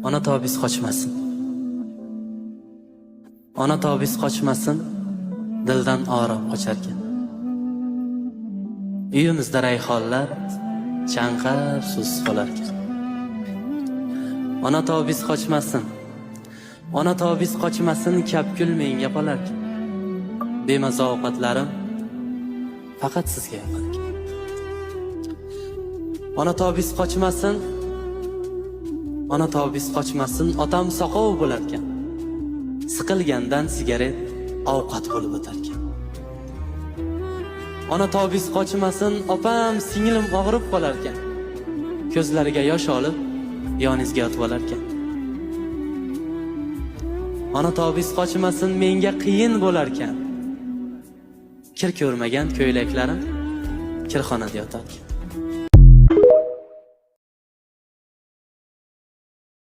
Ona tobis qochmasin. Ona tobis qochmasin, dildan orom qocharkan. Uyimizda rayhonlar chanqab suvsiz qolarkan. Ona tobis qochmasin. Ona tobis qochmasin, kapkul menga qolarkan. Bemaza ovqatlarim faqat sizga yoqarkan. Ona tobis qochmasin. Ona tobis qochmasin, otam soqov bo'larkan. Siqilgandan sigaret ovqat bo'lib o'tarkan. Ona tobis qochmasin, opam singlim og'rib qolarkan. Ko'zlariga yosh olib, yoningizga yotib olarkan. Ona tobis qochmasin, menga qiyin bo'larkan. Kir ko'rmagan ko'ylaklarim kirxonada yotarkan.